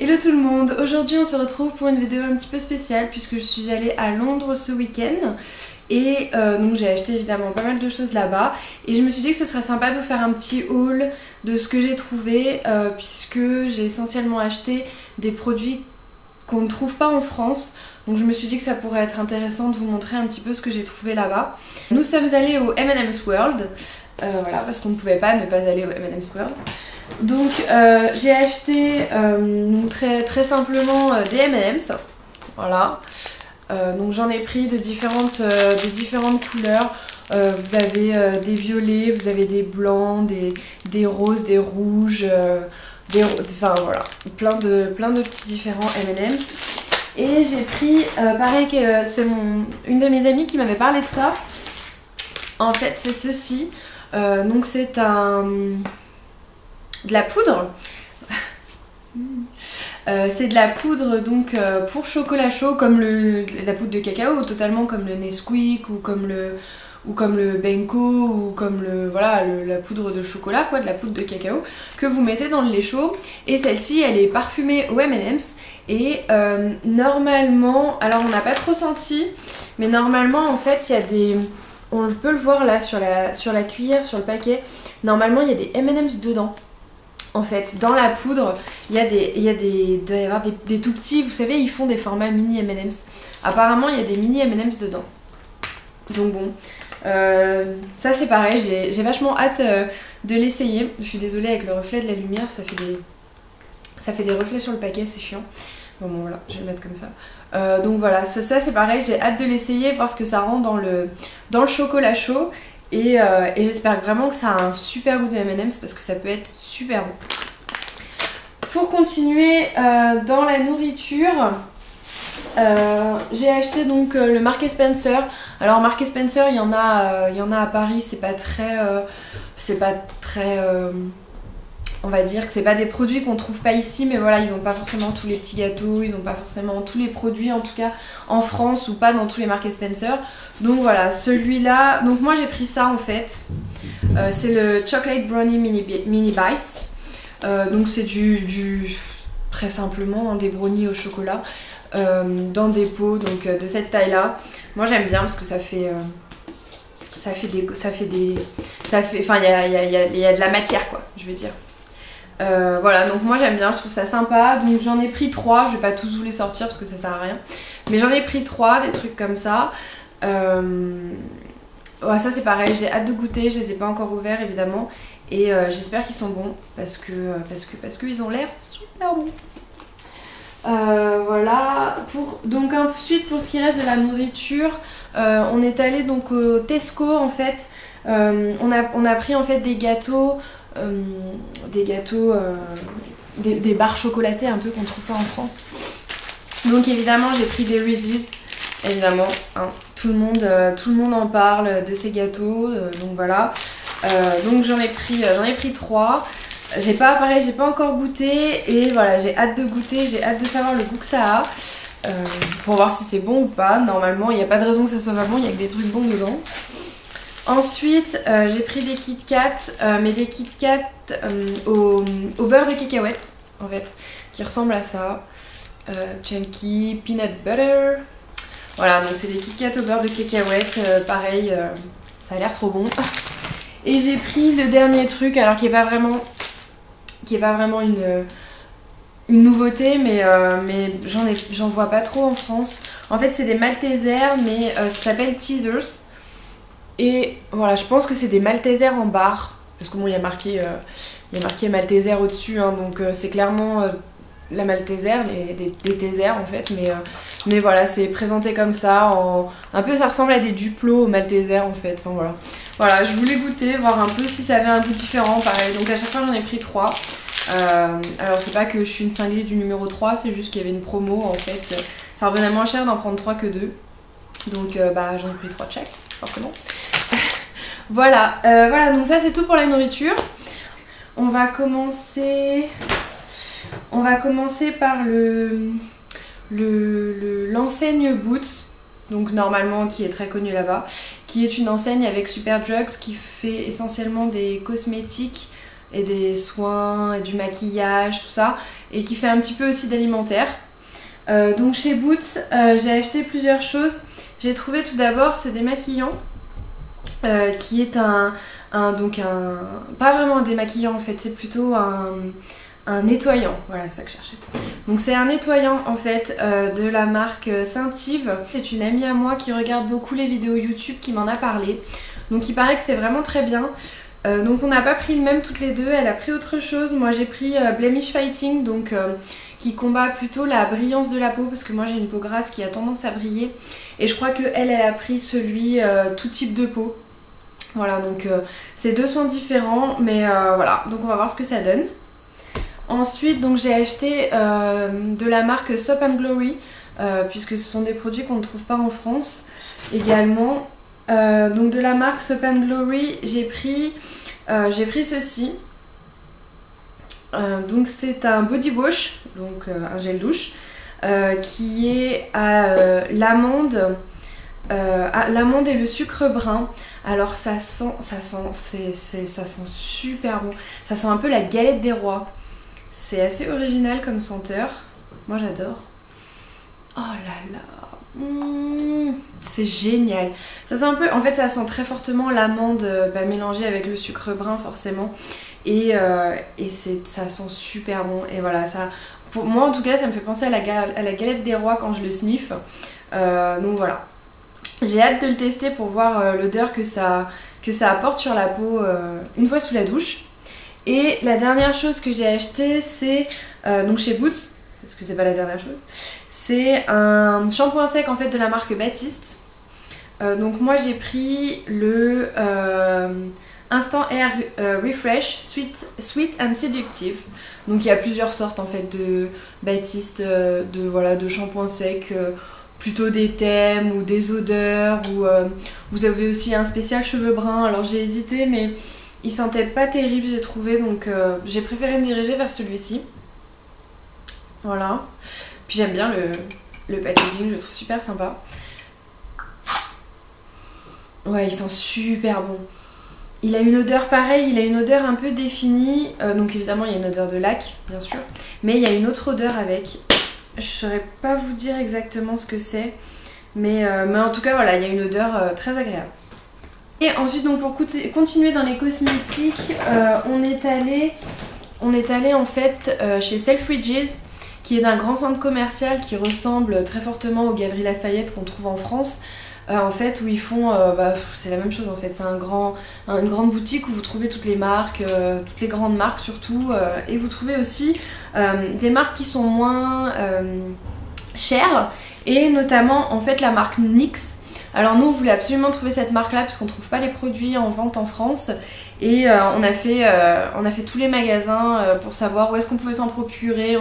Hello tout le monde, aujourd'hui on se retrouve pour une vidéo un petit peu spéciale puisque je suis allée à Londres ce week-end et donc j'ai acheté évidemment pas mal de choses là-bas et je me suis dit que ce serait sympa de vous faire un petit haul de ce que j'ai trouvé puisque j'ai essentiellement acheté des produits qu'on ne trouve pas en France. Donc je me suis dit que ça pourrait être intéressant de vous montrer un petit peu ce que j'ai trouvé là-bas. Nous sommes allés au M&M's World, voilà, parce qu'on ne pouvait pas ne pas aller au M&M's World. Donc j'ai acheté très simplement des M&M's, voilà. Donc j'en ai pris de différentes couleurs. Vous avez des violets, vous avez des blancs, des roses, des rouges, enfin voilà, plein de petits différents M&M's. Et j'ai pris, pareil, c'est une de mes amies qui m'avait parlé de ça. En fait c'est ceci, donc c'est de la poudre. C'est de la poudre donc pour chocolat chaud, comme la poudre de cacao, totalement comme le Nesquik ou comme le Benko ou comme la poudre de chocolat, quoi, de la poudre de cacao que vous mettez dans le lait chaud. Et celle-ci elle est parfumée au M&M's et normalement, alors on n'a pas trop senti, mais normalement en fait il y a des... On peut le voir là sur la cuillère, sur le paquet, normalement il y a des M&M's dedans. En fait, dans la poudre, il doit y avoir des tout petits, vous savez, ils font des formats mini M&M's. Apparemment, il y a des mini M&M's dedans. Donc bon, ça c'est pareil, j'ai vachement hâte de l'essayer. Je suis désolée, avec le reflet de la lumière, ça fait des reflets sur le paquet, c'est chiant. Bon voilà, je vais le mettre comme ça. Donc voilà, ça c'est pareil, j'ai hâte de l'essayer, voir ce que ça rend dans le chocolat chaud. Et j'espère vraiment que ça a un super goût de M&M's parce que ça peut être super bon. Pour continuer dans la nourriture, j'ai acheté donc le Marks & Spencer. Alors Marks & Spencer, il y en a à Paris, c'est pas très on va dire que c'est pas des produits qu'on trouve pas ici, mais voilà, ils ont pas forcément tous les petits gâteaux, ils ont pas forcément tous les produits en tout cas en France ou pas dans tous les Marks & Spencer. Donc voilà, celui-là, donc moi j'ai pris ça en fait, c'est le Chocolate Brownie Mini Bites. Donc c'est très simplement des brownies au chocolat dans des pots donc de cette taille là. Moi j'aime bien parce que enfin il y a de la matière quoi, je veux dire. Voilà, donc moi j'aime bien, je trouve ça sympa. Donc j'en ai pris 3, je vais pas tous vous les sortir parce que ça sert à rien, mais j'en ai pris 3, des trucs comme ça. Ouais, ça c'est pareil, j'ai hâte de goûter, je les ai pas encore ouverts évidemment. Et j'espère qu'ils sont bons parce qu'ils ont l'air super bons. Voilà, donc ensuite pour ce qui reste de la nourriture, on est allé donc au Tesco en fait. On a pris en fait des gâteaux, des barres chocolatées un peu qu'on trouve pas en France. Donc évidemment j'ai pris des Reese's, évidemment, hein, tout le monde en parle de ces gâteaux, donc voilà. Donc j'en ai pris 3. J'ai pas encore goûté et voilà, j'ai hâte de goûter, j'ai hâte de savoir le goût que ça a pour voir si c'est bon ou pas. Normalement il n'y a pas de raison que ça soit pas bon, il y a que des trucs bons dedans. Ensuite j'ai pris des Kit Kat, mais des Kit Kat au beurre de cacahuète en fait, qui ressemble à ça. Chunky Peanut Butter. Voilà, donc c'est des Kit Kat au beurre de cacahuète, pareil, ça a l'air trop bon. Et j'ai pris le dernier truc, alors qui est pas vraiment une nouveauté, mais j'en vois pas trop en France. En fait c'est des Maltesers, mais ça s'appelle Teasers. Et voilà, je pense que c'est des Maltesers en barre, parce que bon il y a marqué Malteser au dessus, hein, donc c'est clairement la Malteser, des Teasers en fait, mais voilà, c'est présenté comme ça, un peu ça ressemble à des Duplo au Malteser en fait, enfin voilà. Voilà, je voulais goûter, voir un peu si ça avait un goût différent, pareil, donc à chaque fois j'en ai pris 3. Alors c'est pas que je suis une cinglée du numéro 3, c'est juste qu'il y avait une promo en fait, ça revenait moins cher d'en prendre 3 que 2. Donc j'en ai pris 3 de chaque, forcément. Voilà, donc ça c'est tout pour la nourriture. On va commencer par l'enseigne Boots, donc normalement qui est très connue là-bas, qui est une enseigne avec Superdrugs qui fait essentiellement des cosmétiques et des soins et du maquillage, tout ça, et qui fait un petit peu aussi d'alimentaire. Donc chez Boots, j'ai acheté plusieurs choses. J'ai trouvé tout d'abord ce démaquillant qui est pas vraiment un démaquillant en fait, c'est plutôt un nettoyant, voilà, c'est ça que je cherchais. Donc c'est un nettoyant en fait de la marque Saint-Yves. C'est une amie à moi qui regarde beaucoup les vidéos YouTube qui m'en a parlé. Donc il paraît que c'est vraiment très bien. Donc on n'a pas pris le même toutes les deux, elle a pris autre chose. Moi j'ai pris Blemish Fighting, donc qui combat plutôt la brillance de la peau, parce que moi j'ai une peau grasse qui a tendance à briller. Et je crois que elle a pris celui tout type de peau. Voilà, donc ces deux sont différents, mais voilà, donc on va voir ce que ça donne. Ensuite, donc j'ai acheté de la marque Soap & Glory, puisque ce sont des produits qu'on ne trouve pas en France également. Donc de la marque Soap & Glory, j'ai pris ceci. Donc c'est un body wash, donc un gel douche, qui est à l'amande et le sucre brun. Alors ça sent super bon. Ça sent un peu la galette des rois. C'est assez original comme senteur. Moi j'adore. Oh là là. C'est génial. Ça sent un peu, en fait ça sent très fortement l'amande mélangée avec le sucre brun forcément. Et ça sent super bon. Et voilà, ça, pour moi en tout cas ça me fait penser à la galette des rois quand je le sniffe. Donc voilà. J'ai hâte de le tester pour voir l'odeur que ça apporte sur la peau une fois sous la douche. Et la dernière chose que j'ai acheté, c'est donc chez Boots, parce que c'est pas la dernière chose, c'est un shampoing sec en fait de la marque Baptiste. Donc moi j'ai pris le Instant Air Refresh Sweet and Seductive. Donc il y a plusieurs sortes en fait de Baptiste, de shampoing sec. Plutôt des thèmes ou des odeurs, ou vous avez aussi un spécial cheveux bruns. Alors j'ai hésité, mais il sentait pas terrible, j'ai trouvé, donc j'ai préféré me diriger vers celui-ci. Voilà. Puis j'aime bien le packaging, je le trouve super sympa. Ouais, il sent super bon. Il a une odeur pareille, il a une odeur un peu définie. Donc évidemment il y a une odeur de lac, bien sûr, mais il y a une autre odeur avec. Je saurais pas vous dire exactement ce que c'est, mais en tout cas voilà, il y a une odeur très agréable. Et ensuite donc pour continuer dans les cosmétiques, on est allé en fait chez Selfridges, qui est un grand centre commercial qui ressemble très fortement aux Galeries Lafayette qu'on trouve en France. En fait où ils font, c'est la même chose en fait, c'est une grande boutique où vous trouvez toutes les marques, toutes les grandes marques surtout, et vous trouvez aussi des marques qui sont moins chères, et notamment en fait la marque NYX. Alors nous on voulait absolument trouver cette marque là parce qu'on trouve pas les produits en vente en France, et on a fait tous les magasins pour savoir où est-ce qu'on pouvait s'en procurer.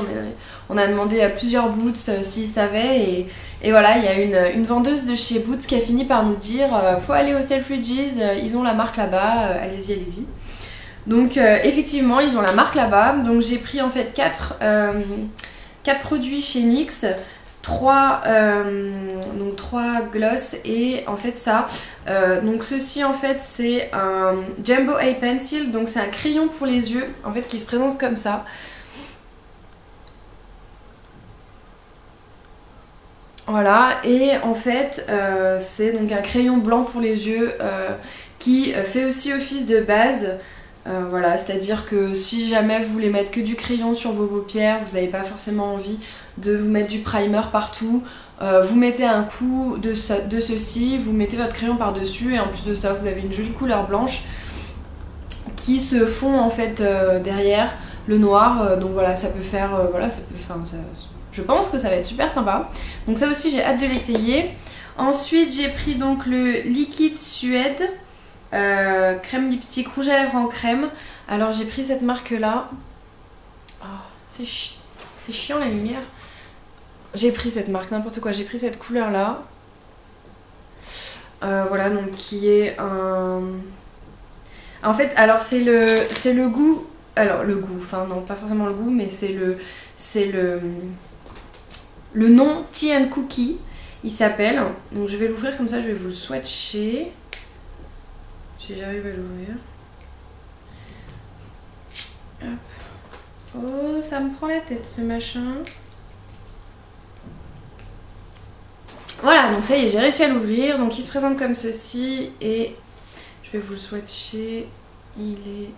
On a demandé à plusieurs Boots s'ils savaient, et voilà, il y a une vendeuse de chez Boots qui a fini par nous dire faut aller au Selfridges, ils ont la marque là-bas, allez-y, allez-y. Donc effectivement ils ont la marque là-bas. Donc j'ai pris en fait 4 produits chez NYX, 3 gloss, et en fait ça, donc ceci en fait c'est un Jumbo Eye Pencil, donc c'est un crayon pour les yeux en fait qui se présente comme ça. Voilà, et en fait c'est donc un crayon blanc pour les yeux qui fait aussi office de base. Voilà, c'est-à-dire que si jamais vous voulez mettre que du crayon sur vos paupières, vous n'avez pas forcément envie de vous mettre du primer partout, vous mettez un coup de ceci, vous mettez votre crayon par dessus, et en plus de ça vous avez une jolie couleur blanche qui se fond en fait derrière le noir. Donc voilà, ça peut faire, je pense que ça va être super sympa. Donc ça aussi j'ai hâte de l'essayer. Ensuite j'ai pris donc le Liquid Suède crème lipstick rouge à lèvres en crème. Alors j'ai pris cette marque là. Oh, c'est chiant la lumière. J'ai pris cette marque, n'importe quoi. J'ai pris cette couleur là. Voilà, donc qui est un... En fait, alors c'est le goût... Alors le goût, enfin non, pas forcément le goût, mais c'est le nom Tea and Cookie, il s'appelle. Donc je vais l'ouvrir comme ça, je vais vous le swatcher. Si j'arrive à l'ouvrir. Oh, ça me prend la tête ce machin. Voilà, donc ça y est, j'ai réussi à l'ouvrir. Donc il se présente comme ceci et je vais vous le swatcher. Il est...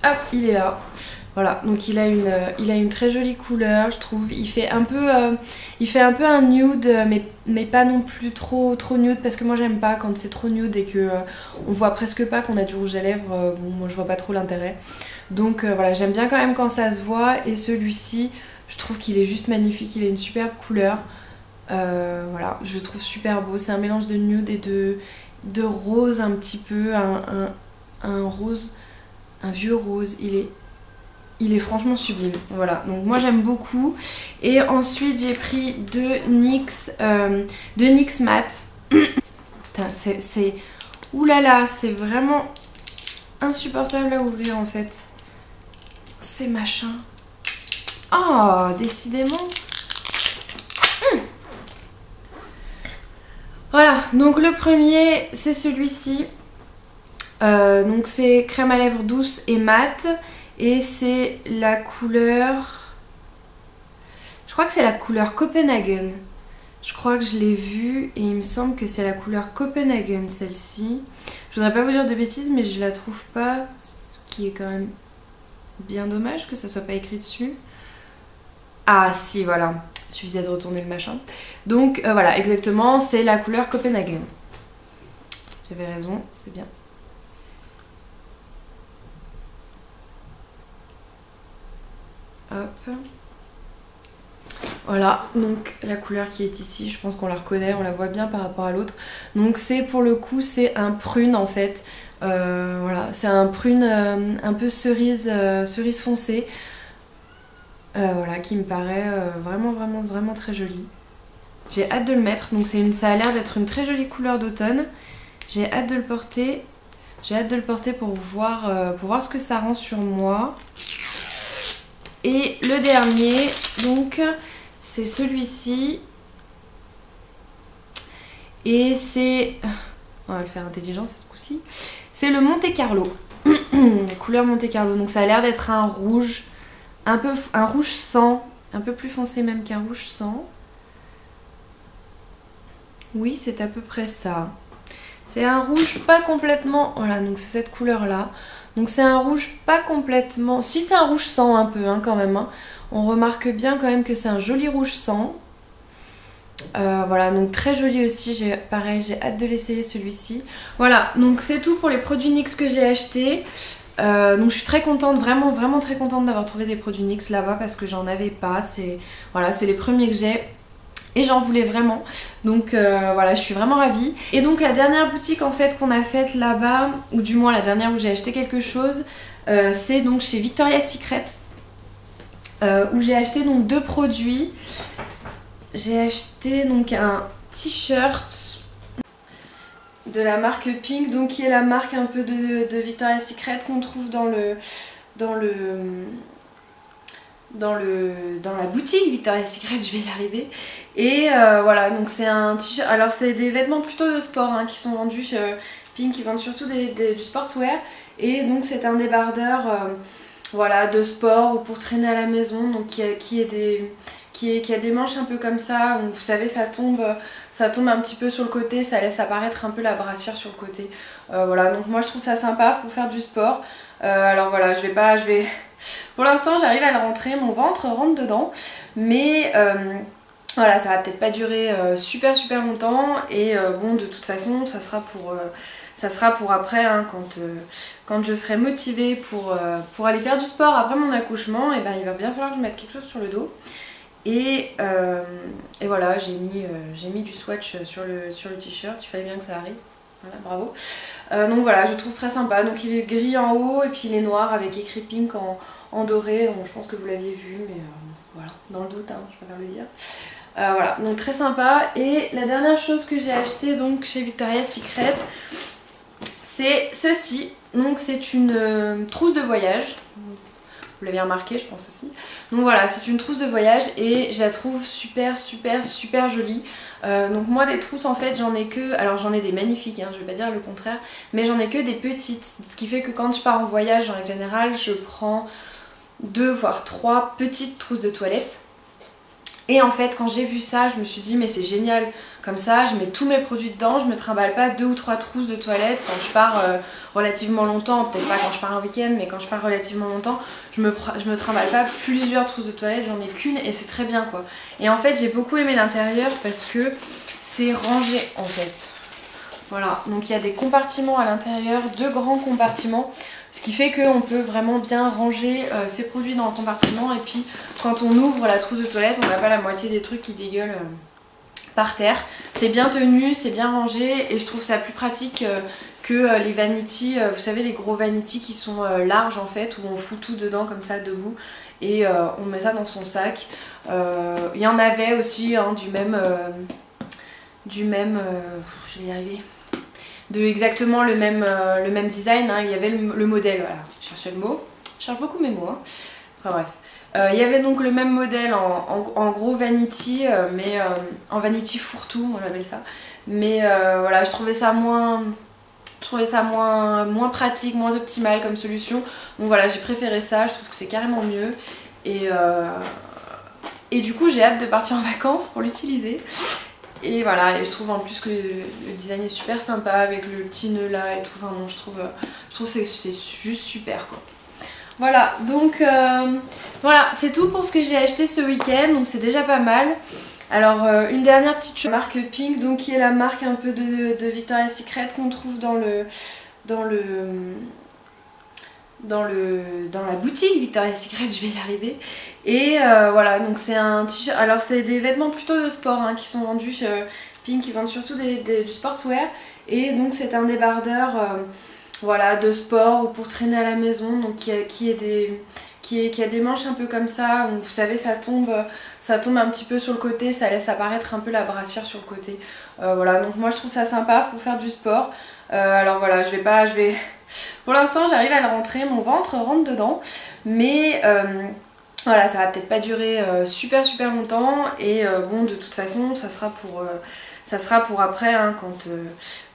Hop, il est là. Voilà, donc il a une très jolie couleur, je trouve. Il fait un peu un nude, mais pas non plus trop nude, parce que moi j'aime pas quand c'est trop nude et que on voit presque pas qu'on a du rouge à lèvres. Bon, moi je vois pas trop l'intérêt. Donc voilà, j'aime bien quand même quand ça se voit. Et celui-ci, je trouve qu'il est juste magnifique. Il a une superbe couleur. Voilà, je le trouve super beau. C'est un mélange de nude et de rose un petit peu, un rose, un vieux rose. Il est franchement sublime. Voilà, donc moi j'aime beaucoup. Et ensuite j'ai pris de NYX Matte. Putain, c'est... Oulala, c'est vraiment insupportable à ouvrir en fait. Ces machins. Oh, décidément. Voilà, donc le premier c'est celui-ci. Donc c'est crème à lèvres douce et mat. Et c'est la couleur... Je crois que c'est la couleur Copenhagen. Je crois que je l'ai vue et il me semble que c'est la couleur Copenhagen celle-ci. Je voudrais pas vous dire de bêtises mais je la trouve pas, ce qui est quand même bien dommage que ça soit pas écrit dessus. Ah si, voilà, il suffisait de retourner le machin. Donc voilà, exactement, c'est la couleur Copenhagen. J'avais raison, c'est bien. Hop. Voilà, donc la couleur qui est ici, je pense qu'on la reconnaît, on la voit bien par rapport à l'autre. Donc c'est pour le coup, c'est un prune en fait. Voilà, c'est un prune un peu cerise foncée. Voilà, qui me paraît vraiment très joli. J'ai hâte de le mettre, donc ça a l'air d'être une très jolie couleur d'automne. J'ai hâte de le porter. J'ai hâte de le porter pour voir ce que ça rend sur moi. Et le dernier, donc, c'est celui-ci. Et c'est... On va le faire intelligent ce coup-ci. C'est le Monte Carlo. La couleur Monte Carlo. Donc ça a l'air d'être un rouge, un rouge sang. Un peu plus foncé même qu'un rouge sang. Oui, c'est à peu près ça. C'est un rouge pas complètement... Voilà, donc c'est cette couleur-là. Donc c'est un rouge pas complètement... Si, c'est un rouge sang un peu hein, quand même. Hein. On remarque bien quand même que c'est un joli rouge sang. Voilà, donc très joli aussi. Pareil, j'ai hâte de l'essayer celui-ci. Voilà, donc c'est tout pour les produits NYX que j'ai achetés. Donc je suis très contente, vraiment très contente d'avoir trouvé des produits NYX là-bas parce que j'en avais pas. Voilà, c'est les premiers que j'ai. Et j'en voulais vraiment, donc voilà, je suis vraiment ravie. Et donc la dernière boutique en fait qu'on a faite là-bas, ou du moins la dernière où j'ai acheté quelque chose, c'est donc chez Victoria's Secret, où j'ai acheté donc deux produits. J'ai acheté donc un t-shirt de la marque Pink, donc qui est la marque un peu de Victoria's Secret qu'on trouve dans la boutique Victoria's Secret, je vais y arriver. Et voilà, donc c'est un t-shirt. Alors c'est des vêtements plutôt de sport hein, qui sont vendus chez Pink, ils vendent surtout du sportswear. Et donc c'est un débardeur voilà, de sport ou pour traîner à la maison, donc qui a des manches un peu comme ça, donc vous savez ça tombe un petit peu sur le côté, ça laisse apparaître un peu la brassière sur le côté. Voilà, donc moi je trouve ça sympa pour faire du sport. Alors voilà, pour l'instant j'arrive à le rentrer, mon ventre rentre dedans, mais voilà, ça va peut-être pas durer super longtemps et bon, de toute façon ça sera pour après hein, quand je serai motivée pour aller faire du sport après mon accouchement, et ben il va bien falloir que je mette quelque chose sur le dos. Et voilà, j'ai mis du swatch sur le t-shirt, il fallait bien que ça arrive. Voilà, bravo. Donc voilà, je trouve très sympa. Donc il est gris en haut et puis il est noir avec écrit Pink en doré. Bon, je pense que vous l'aviez vu, mais voilà, dans le doute, hein, je préfère le dire. Voilà, donc très sympa. Et la dernière chose que j'ai acheté donc chez Victoria's Secret, c'est ceci. Donc c'est une trousse de voyage. Vous l'avez remarqué, je pense aussi. Donc voilà, c'est une trousse de voyage et je la trouve super jolie. Donc moi des trousses en fait j'en ai que, alors j'en ai des magnifiques, hein, je vais pas dire le contraire, mais j'en ai que des petites. Ce qui fait que quand je pars en voyage en règle générale, je prends 2 voire 3 petites trousses de toilette. Et en fait quand j'ai vu ça, je me suis dit mais c'est génial, comme ça je mets tous mes produits dedans, je me trimballe pas 2 ou 3 trousses de toilette quand je pars relativement longtemps, peut-être pas quand je pars un week-end, mais quand je pars relativement longtemps, je me trimballe pas plusieurs trousses de toilette, j'en ai qu'une et c'est très bien quoi. Et en fait j'ai beaucoup aimé l'intérieur parce que c'est rangé en fait. Voilà, donc il y a des compartiments à l'intérieur, 2 grands compartiments. Ce qui fait qu'on peut vraiment bien ranger ses produits dans le compartiment et puis quand on ouvre la trousse de toilette, on n'a pas la moitié des trucs qui dégueulent par terre. C'est bien tenu, c'est bien rangé et je trouve ça plus pratique que les vanity, vous savez les gros vanity qui sont larges en fait, où on fout tout dedans comme ça debout et on met ça dans son sac. Il y en avait aussi hein, du même, je vais y arriver. De exactement le même design, hein. Il y avait le modèle, voilà, je cherchais le mot, je cherche beaucoup mes mots, hein. Enfin bref. Il y avait donc le même modèle en gros vanity, mais en vanity fourre-tout, on appelle ça. Mais voilà, je trouvais ça moins pratique, moins optimal comme solution. Donc voilà, j'ai préféré ça, je trouve que c'est carrément mieux. Et du coup, j'ai hâte de partir en vacances pour l'utiliser. Et voilà, et je trouve en plus que le design est super sympa avec le petit nœud là et tout. Enfin bon, je trouve que c'est juste super quoi. Voilà, donc voilà, c'est tout pour ce que j'ai acheté ce week-end, donc c'est déjà pas mal. Alors une dernière petite chose, marque Pink, donc qui est la marque un peu de Victoria's Secret qu'on trouve dans la boutique Victoria's Secret, je vais y arriver. Et voilà, donc c'est un t-shirt, alors c'est des vêtements plutôt de sport hein, qui sont vendus chez Pink, ils vendent surtout du sportswear. Et donc c'est un débardeur voilà, de sport ou pour traîner à la maison, donc qui a des manches un peu comme ça, donc vous savez ça tombe un petit peu sur le côté, ça laisse apparaître un peu la brassière sur le côté. Voilà, donc moi je trouve ça sympa pour faire du sport. Alors voilà, pour l'instant j'arrive à le rentrer, mon ventre rentre dedans, mais voilà, ça va peut-être pas durer super longtemps et bon de toute façon ça sera pour après hein,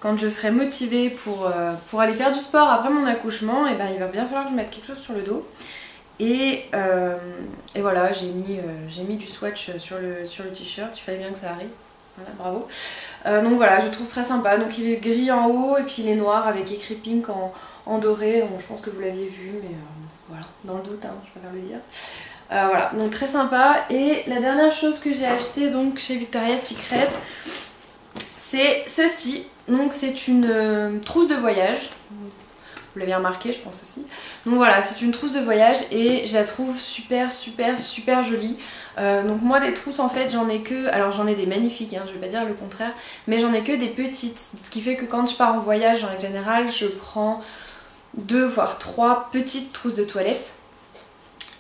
quand je serai motivée pour aller faire du sport après mon accouchement, et ben il va bien falloir que je mette quelque chose sur le dos. Et voilà, j'ai mis du swatch sur le t-shirt, il fallait bien que ça arrive. Voilà, bravo. Donc voilà, je trouve très sympa. Donc il est gris en haut et puis il est noir avec écrit Pink en doré. Bon, je pense que vous l'aviez vu, mais voilà, dans le doute, hein, je préfère le dire. Voilà, donc très sympa. Et la dernière chose que j'ai acheté donc chez Victoria's Secret, c'est ceci. Donc c'est une trousse de voyage. Vous l'avez remarqué, je pense aussi. Donc voilà, c'est une trousse de voyage et je la trouve super jolie. Donc moi des trousses en fait j'en ai que, alors j'en ai des magnifiques, hein, je vais pas dire le contraire, mais j'en ai que des petites. Ce qui fait que quand je pars en voyage en règle générale, je prends 2 voire 3 petites trousses de toilette.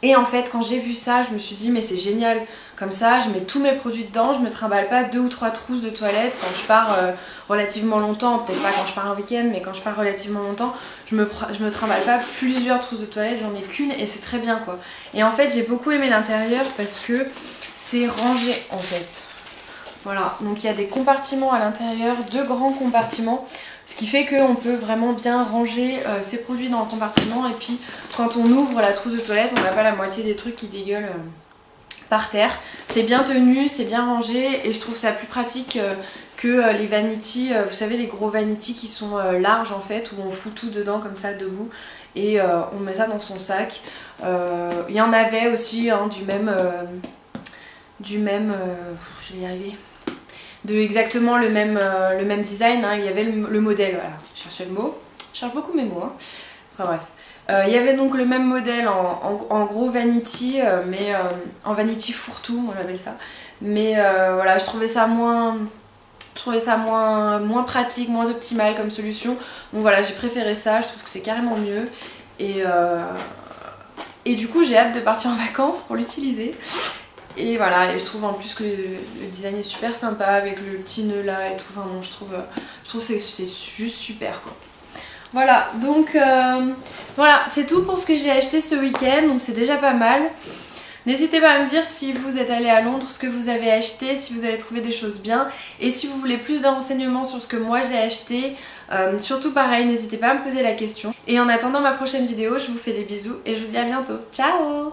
Et en fait quand j'ai vu ça, je me suis dit mais c'est génial, comme ça je mets tous mes produits dedans, je me trimballe pas 2 ou 3 trousses de toilette quand je pars relativement longtemps, peut-être pas quand je pars un week-end, mais quand je pars relativement longtemps, je me trimballe pas plusieurs trousses de toilette, j'en ai qu'une et c'est très bien quoi. Et en fait j'ai beaucoup aimé l'intérieur parce que c'est rangé en fait. Voilà, donc il y a des compartiments à l'intérieur, 2 grands compartiments. Ce qui fait qu'on peut vraiment bien ranger ses produits dans le compartiment et puis quand on ouvre la trousse de toilette, on n'a pas la moitié des trucs qui dégueulent par terre. C'est bien tenu, c'est bien rangé et je trouve ça plus pratique que les vanity, vous savez les gros vanity qui sont larges en fait, où on fout tout dedans comme ça debout et on met ça dans son sac. Il y en avait aussi hein, du même, je vais y arriver. De exactement le même design, hein. Il y avait le modèle, voilà, je cherchais le mot, je cherche beaucoup mes mots, hein. Enfin bref. Il y avait donc le même modèle en gros vanity, mais en vanity fourre-tout, on appelle ça. Mais voilà, je trouvais ça moins pratique, moins optimal comme solution. Donc voilà, j'ai préféré ça, je trouve que c'est carrément mieux. Et du coup j'ai hâte de partir en vacances pour l'utiliser. Et voilà, et je trouve en plus que le design est super sympa avec le petit nœud là et tout. Enfin bon, je trouve que c'est juste super quoi. Voilà, donc voilà, c'est tout pour ce que j'ai acheté ce week-end, donc c'est déjà pas mal. N'hésitez pas à me dire si vous êtes allé à Londres, ce que vous avez acheté, si vous avez trouvé des choses bien. Et si vous voulez plus de renseignements sur ce que moi j'ai acheté, surtout pareil, n'hésitez pas à me poser la question. Et en attendant ma prochaine vidéo, je vous fais des bisous et je vous dis à bientôt. Ciao!